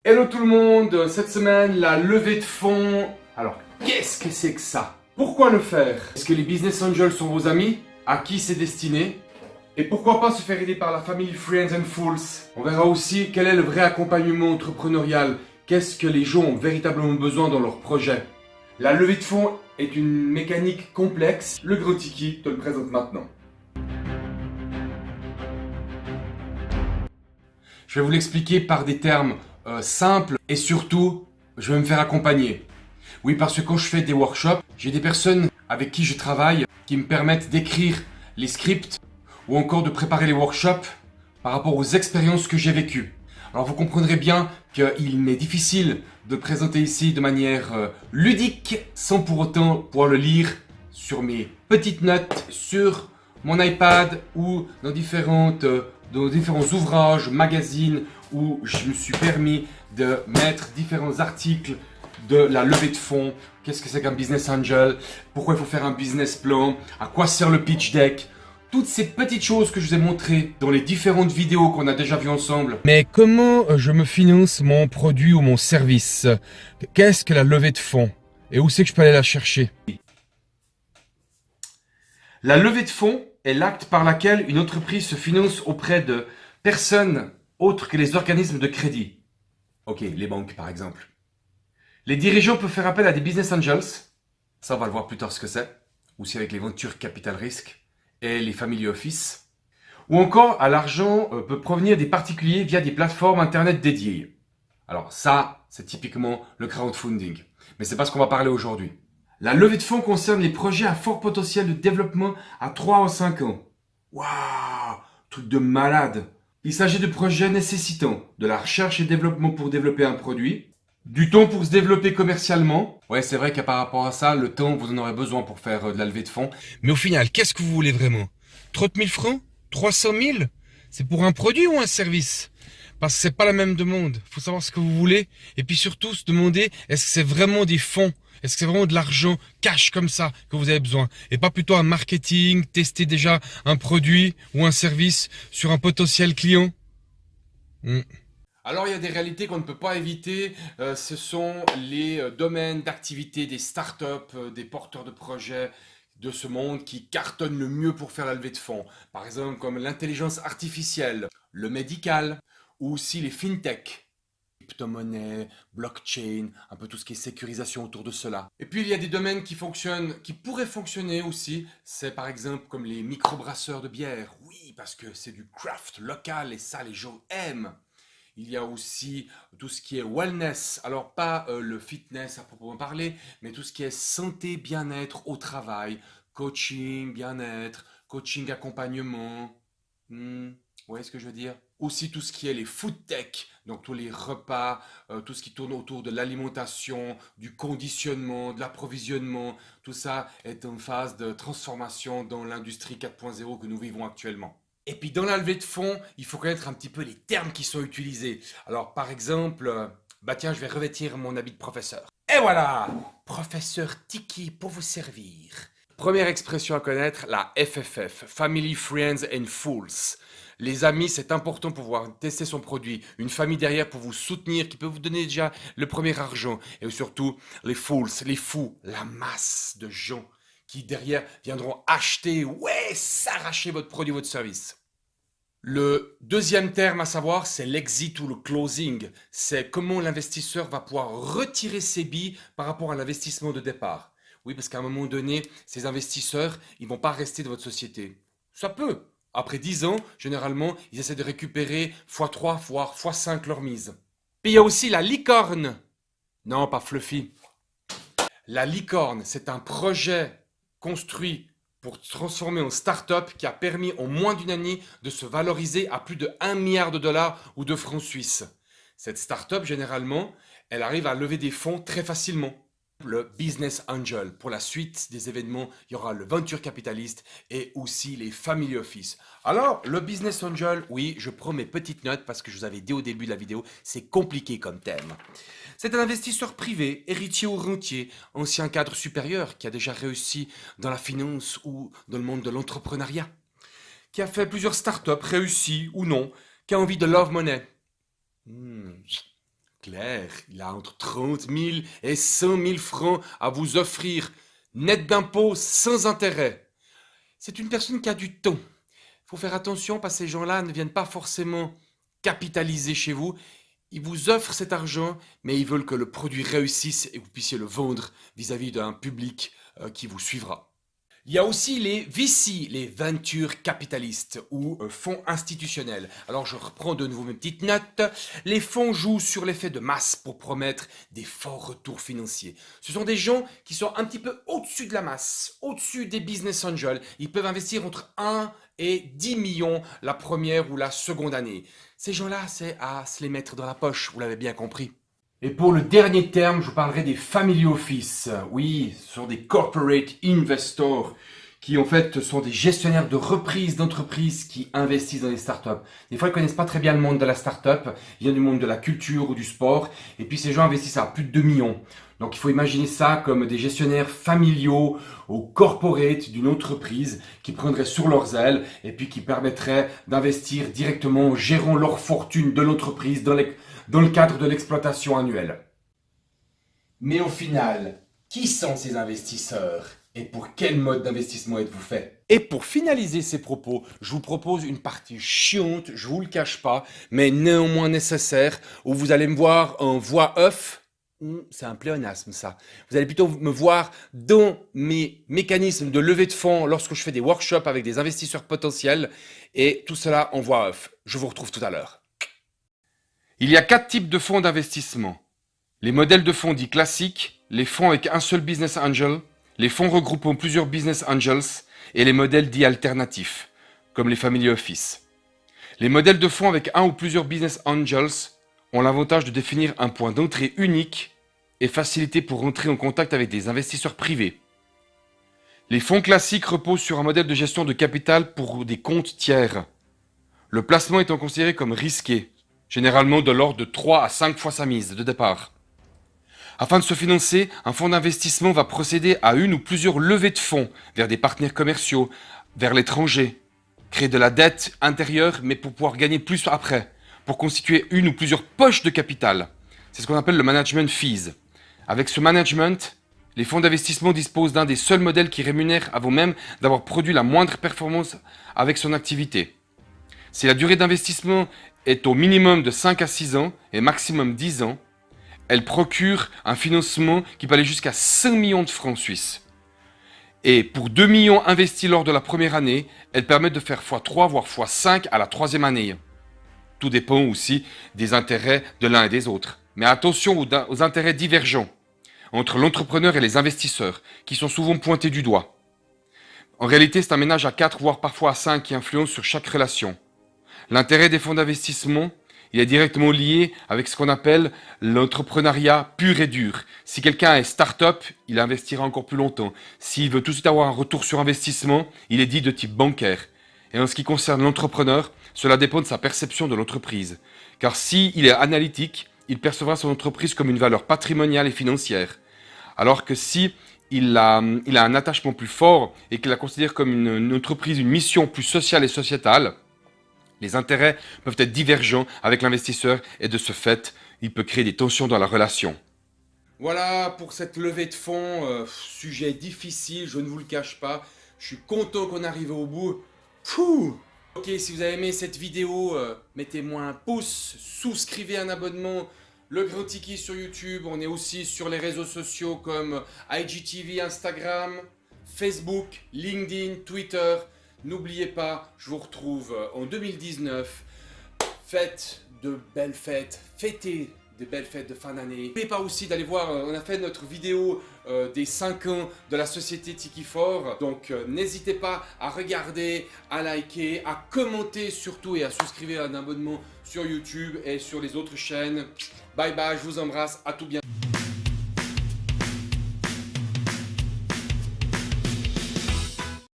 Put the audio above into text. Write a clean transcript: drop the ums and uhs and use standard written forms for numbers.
Hello tout le monde, cette semaine, la levée de fonds. Alors, qu'est-ce que c'est que ça? Pourquoi le faire? Est-ce que les business angels sont vos amis? À qui c'est destiné? Et pourquoi pas se faire aider par la famille Friends and Fools? On verra aussi quel est le vrai accompagnement entrepreneurial. Qu'est-ce que les gens ont véritablement besoin dans leur projet? La levée de fonds est une mécanique complexe. Le gros Tiki te le présente maintenant. Je vais vous l'expliquer par des termes simples et surtout, je vais me faire accompagner. Oui, parce que quand je fais des workshops, j'ai des personnes avec qui je travaille qui me permettent d'écrire les scripts ou encore de préparer les workshops par rapport aux expériences que j'ai vécues. Alors vous comprendrez bien qu'il m'est difficile de présenter ici de manière ludique sans pour autant pouvoir le lire sur mes petites notes, sur mon iPad ou dans différents ouvrages, magazines où je me suis permis de mettre différents articles de la levée de fonds, qu'est-ce que c'est qu'un business angel, pourquoi il faut faire un business plan, à quoi sert le pitch deck, toutes ces petites choses que je vous ai montrées dans les différentes vidéos qu'on a déjà vues ensemble. Mais comment je me finance mon produit ou mon service? Qu'est-ce que la levée de fonds? Et où c'est que je peux aller la chercher? La levée de fonds est l'acte par lequel une entreprise se finance auprès de personnes autres que les organismes de crédit. Ok, les banques par exemple. Les dirigeants peuvent faire appel à des business angels, ça on va le voir plus tard ce que c'est, aussi avec les ventures capital risque et les family office, ou encore à l'argent peut provenir des particuliers via des plateformes internet dédiées. Alors ça, c'est typiquement le crowdfunding, mais c'est pas ce qu'on va parler aujourd'hui. La levée de fonds concerne les projets à fort potentiel de développement à 3 ou 5 ans. Waouh, truc de malade. Il s'agit de projets nécessitant de la recherche et développement pour développer un produit, du temps pour se développer commercialement. Ouais, c'est vrai qu'à par rapport à ça, le temps, vous en aurez besoin pour faire de la levée de fonds. Mais au final, qu'est-ce que vous voulez vraiment? 30 000 francs? 300 000? C'est pour un produit ou un service? Parce que c'est pas la même demande. Faut savoir ce que vous voulez. Et puis surtout, se demander, est-ce que c'est vraiment des fonds? Est-ce que c'est vraiment de l'argent cash comme ça que vous avez besoin? Et pas plutôt un marketing, tester déjà un produit ou un service sur un potentiel client? Alors il y a des réalités qu'on ne peut pas éviter, ce sont les domaines d'activité des startups, des porteurs de projets de ce monde qui cartonnent le mieux pour faire la levée de fonds. Par exemple comme l'intelligence artificielle, le médical ou aussi les fintech. Crypto-monnaie, blockchain, un peu tout ce qui est sécurisation autour de cela. Et puis il y a des domaines qui fonctionnent, qui pourraient fonctionner aussi, c'est par exemple comme les microbrasseurs de bière. Oui, parce que c'est du craft local et ça les gens aiment. Il y a aussi tout ce qui est wellness, alors pas le fitness à proprement parler, mais tout ce qui est santé, bien-être au travail, coaching, bien-être, coaching accompagnement. Vous voyez ce que je veux dire? Aussi tout ce qui est les food tech, donc tous les repas, tout ce qui tourne autour de l'alimentation, du conditionnement, de l'approvisionnement, tout ça est en phase de transformation dans l'industrie 4.0 que nous vivons actuellement. Et puis dans la levée de fonds, il faut connaître un petit peu les termes qui sont utilisés. Alors par exemple, bah tiens, je vais revêtir mon habit de professeur. Et voilà, professeur Tiki pour vous servir. Première expression à connaître, la FFF, Family, Friends and Fools. Les amis, c'est important pour pouvoir tester son produit. Une famille derrière pour vous soutenir, qui peut vous donner déjà le premier argent. Et surtout, les fools, les fous, la masse de gens qui derrière viendront acheter, ouais, s'arracher votre produit, votre service. Le deuxième terme à savoir, c'est l'exit ou le closing. C'est comment l'investisseur va pouvoir retirer ses billes par rapport à l'investissement de départ. Oui, parce qu'à un moment donné, ces investisseurs, ils vont pas rester dans votre société. Ça peut. Après 10 ans, généralement, ils essaient de récupérer x3, voire x5 leur mise. Puis il y a aussi la licorne. Non, pas Fluffy. La licorne, c'est un projet construit pour transformer en start-up qui a permis en moins d'une année de se valoriser à plus de 1 milliard de dollars ou de francs suisses. Cette start-up, généralement, elle arrive à lever des fonds très facilement. Le business angel. Pour la suite des événements, il y aura le venture capitaliste et aussi les family office. Alors, le business angel, oui, je prends mes petites notes parce que je vous avais dit au début de la vidéo, c'est compliqué comme thème. C'est un investisseur privé, héritier ou rentier, ancien cadre supérieur qui a déjà réussi dans la finance ou dans le monde de l'entrepreneuriat, qui a fait plusieurs startups réussies ou non, qui a envie de love money. Claire, il a entre 30 000 et 100 000 francs à vous offrir, net d'impôts, sans intérêt. C'est une personne qui a du temps. Il faut faire attention parce que ces gens-là ne viennent pas forcément capitaliser chez vous. Ils vous offrent cet argent, mais ils veulent que le produit réussisse et que vous puissiez le vendre vis-à-vis d'un public qui vous suivra. Il y a aussi les VC, les Venture Capitalistes ou fonds institutionnels. Alors je reprends de nouveau mes petites notes. Les fonds jouent sur l'effet de masse pour promettre des forts retours financiers. Ce sont des gens qui sont un petit peu au-dessus de la masse, au-dessus des business angels. Ils peuvent investir entre 1 et 10 millions la première ou la seconde année. Ces gens-là, c'est à se les mettre dans la poche, vous l'avez bien compris. Et pour le dernier terme, je vous parlerai des family office. Oui, ce sont des corporate investors qui en fait sont des gestionnaires de reprises d'entreprises qui investissent dans les startups. Des fois, ils connaissent pas très bien le monde de la startup, ils viennent du monde de la culture ou du sport, et puis ces gens investissent à plus de 2 millions. Donc il faut imaginer ça comme des gestionnaires familiaux ou corporate d'une entreprise qui prendraient sur leurs ailes et puis qui permettraient d'investir directement en gérant leur fortune de l'entreprise dans le cadre de l'exploitation annuelle. Mais au final, qui sont ces investisseurs et pour quel mode d'investissement êtes-vous fait? Et pour finaliser ces propos, je vous propose une partie chiante, je vous le cache pas, mais néanmoins nécessaire, où vous allez me voir en voix off. C'est un pléonasme ça. Vous allez plutôt me voir dans mes mécanismes de levée de fonds lorsque je fais des workshops avec des investisseurs potentiels et tout cela en voix off. Je vous retrouve tout à l'heure. Il y a 4 types de fonds d'investissement. Les modèles de fonds dits classiques, les fonds avec un seul business angel, les fonds regroupant plusieurs business angels et les modèles dits alternatifs, comme les family office. Les modèles de fonds avec un ou plusieurs business angels ont l'avantage de définir un point d'entrée unique et facilité pour entrer en contact avec des investisseurs privés. Les fonds classiques reposent sur un modèle de gestion de capital pour des comptes tiers. Le placement étant considéré comme risqué, généralement de l'ordre de 3 à 5 fois sa mise de départ. Afin de se financer, un fonds d'investissement va procéder à une ou plusieurs levées de fonds vers des partenaires commerciaux, vers l'étranger, créer de la dette intérieure mais pour pouvoir gagner plus après, pour constituer une ou plusieurs poches de capital. C'est ce qu'on appelle le management fees. Avec ce management, les fonds d'investissement disposent d'un des seuls modèles qui rémunère avant même d'avoir produit la moindre performance avec son activité. Si la durée d'investissement est au minimum de 5 à 6 ans et maximum 10 ans, elle procure un financement qui peut aller jusqu'à 5 millions de francs suisses. Et pour 2 millions investis lors de la première année, elle permet de faire x3 voire x5 à la troisième année. Tout dépend aussi des intérêts de l'un et des autres. Mais attention aux intérêts divergents entre l'entrepreneur et les investisseurs, qui sont souvent pointés du doigt. En réalité, c'est un ménage à 4 voire parfois à 5 qui influence sur chaque relation. L'intérêt des fonds d'investissement, il est directement lié avec ce qu'on appelle l'entrepreneuriat pur et dur. Si quelqu'un est start-up, il investira encore plus longtemps. S'il veut tout de suite avoir un retour sur investissement, il est dit de type bancaire. Et en ce qui concerne l'entrepreneur, cela dépend de sa perception de l'entreprise. Car s'il est analytique, il percevra son entreprise comme une valeur patrimoniale et financière. Alors que si il a un attachement plus fort et qu'il la considère comme une entreprise, une mission plus sociale et sociétale, les intérêts peuvent être divergents avec l'investisseur et de ce fait, il peut créer des tensions dans la relation. Voilà pour cette levée de fonds, sujet difficile, je ne vous le cache pas. Je suis content qu'on arrive au bout. Fouh! Ok, si vous avez aimé cette vidéo, mettez-moi un pouce, souscrivez un abonnement, le Grand Tiki sur YouTube. On est aussi sur les réseaux sociaux comme IGTV, Instagram, Facebook, LinkedIn, Twitter. N'oubliez pas, je vous retrouve en 2019. Faites de belles fêtes, fêtez des belles fêtes de fin d'année. N'oubliez pas aussi d'aller voir, on a fait notre vidéo des 5 ans de la société Tiki4. Donc n'hésitez pas à regarder, à liker, à commenter surtout et à souscrire un abonnement sur YouTube et sur les autres chaînes. Bye bye, je vous embrasse, à tout bientôt.